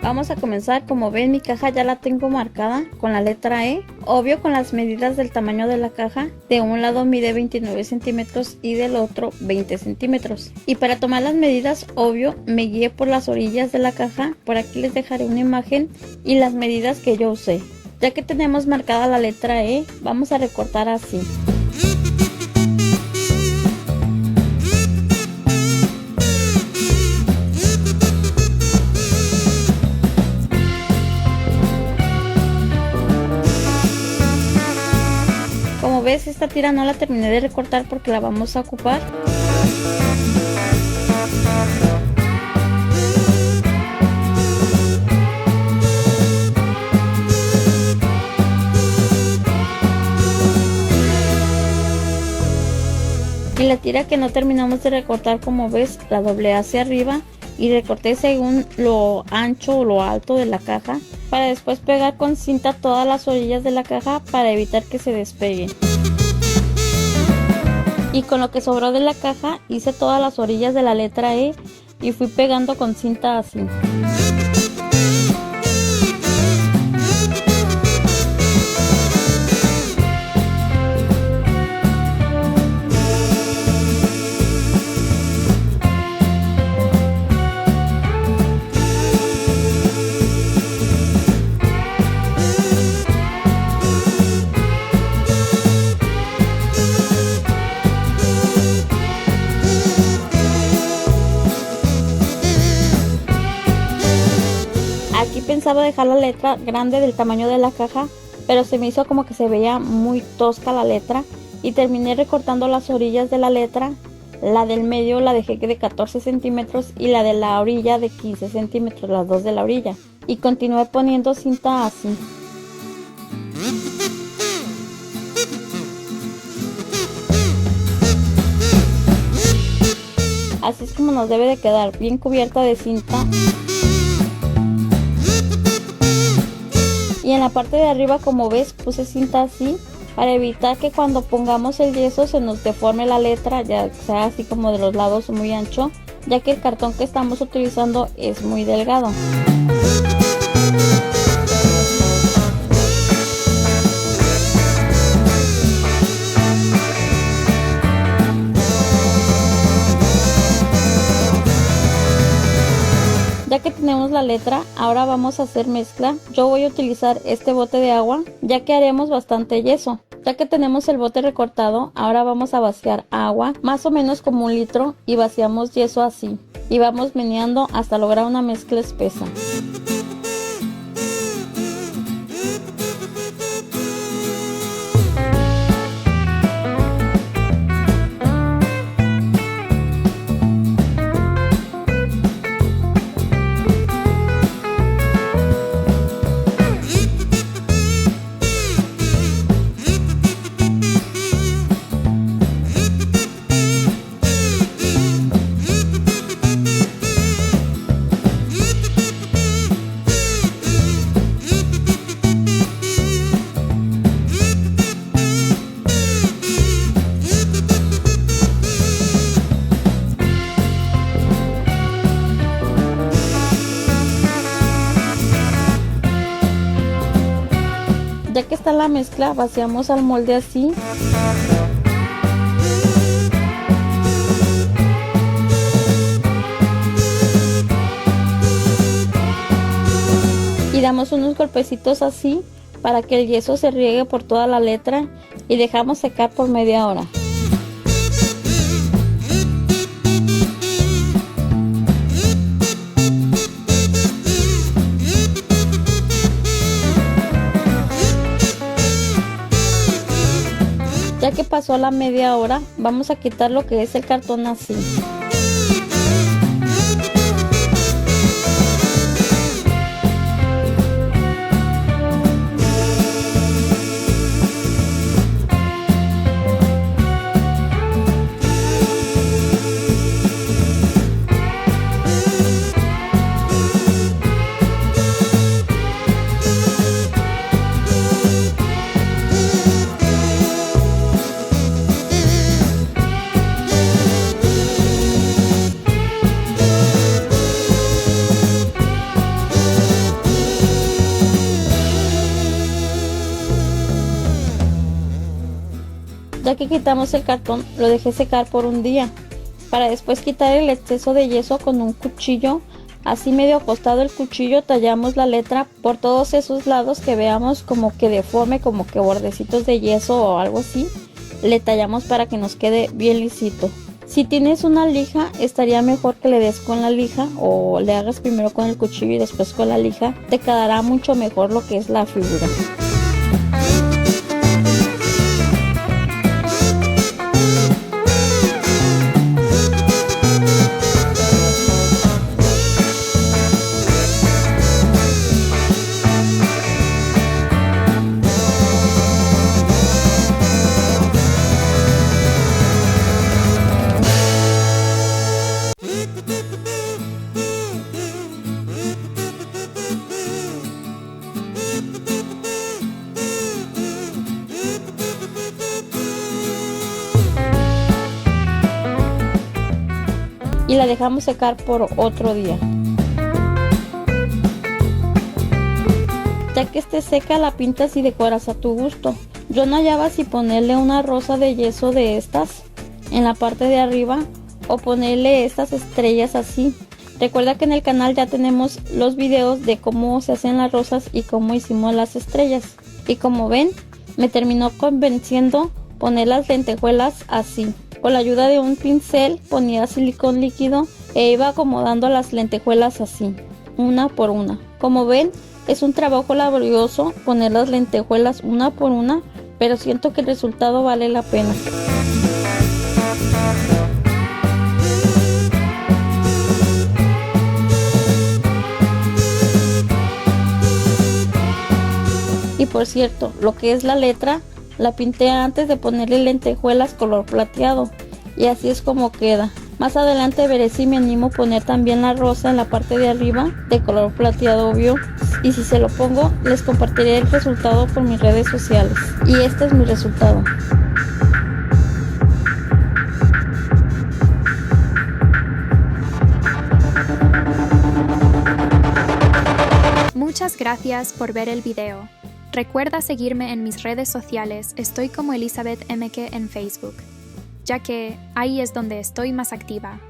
Vamos a comenzar. Como ven, mi caja ya la tengo marcada con la letra E, obvio con las medidas del tamaño de la caja. De un lado mide 29 centímetros y del otro 20 centímetros. Y para tomar las medidas, obvio, me guié por las orillas de la caja. Por aquí les dejaré una imagen y las medidas que yo usé. Ya que tenemos marcada la letra E, vamos a recortar así. Como ves, esta tira no la terminé de recortar porque la vamos a ocupar. Y la tira que no terminamos de recortar, como ves, la doblé hacia arriba y recorté según lo ancho o lo alto de la caja, para después pegar con cinta todas las orillas de la caja para evitar que se despegue. Y con lo que sobró de la caja hice todas las orillas de la letra E y fui pegando con cinta así. Aquí pensaba dejar la letra grande del tamaño de la caja, pero se me hizo como que se veía muy tosca la letra y terminé recortando las orillas de la letra. La del medio la dejé de 14 centímetros y la de la orilla de 15 centímetros, las dos de la orilla. Y continué poniendo cinta así. Así es como nos debe de quedar, bien cubierta de cinta. Y en la parte de arriba, como ves, puse cinta así para evitar que cuando pongamos el yeso se nos deforme la letra, ya sea así como de los lados muy ancho, ya que el cartón que estamos utilizando es muy delgado. Ya que tenemos la letra, ahora vamos a hacer mezcla. Yo voy a utilizar este bote de agua, ya que haremos bastante yeso. Ya que tenemos el bote recortado, ahora vamos a vaciar agua, más o menos como 1 litro, y vaciamos yeso así. Y vamos meneando hasta lograr una mezcla espesa. Ya que está la mezcla, vaciamos al molde así. Y damos unos golpecitos así para que el yeso se riegue por toda la letra y dejamos secar por media hora. Ya que pasó la media hora, vamos a quitar lo que es el cartón así. Ya que quitamos el cartón, lo dejé secar por un día, para después quitar el exceso de yeso con un cuchillo. Así medio acostado el cuchillo tallamos la letra por todos esos lados que veamos como que deforme, como que bordecitos de yeso o algo así. Le tallamos para que nos quede bien lisito. Si tienes una lija, estaría mejor que le des con la lija o le hagas primero con el cuchillo y después con la lija. Te quedará mucho mejor lo que es la figura. Y la dejamos secar por otro día. Ya que esté seca, la pintas y decoras a tu gusto. Yo no hallaba si ponerle una rosa de yeso de estas en la parte de arriba o ponerle estas estrellas así. Recuerda que en el canal ya tenemos los videos de cómo se hacen las rosas y cómo hicimos las estrellas. Y como ven, me terminó convenciendo poner las lentejuelas así. Con la ayuda de un pincel ponía silicón líquido e iba acomodando las lentejuelas así, una por una. Como ven, es un trabajo laborioso poner las lentejuelas una por una, pero siento que el resultado vale la pena. Y por cierto, lo que es la letra, la pinté antes de ponerle lentejuelas color plateado y así es como queda. Más adelante veré si me animo a poner también la rosa en la parte de arriba de color plateado obvio, y si se lo pongo les compartiré el resultado por mis redes sociales. Y este es mi resultado. Muchas gracias por ver el video. Recuerda seguirme en mis redes sociales, estoy como Elizabeth MK en Facebook, ya que ahí es donde estoy más activa.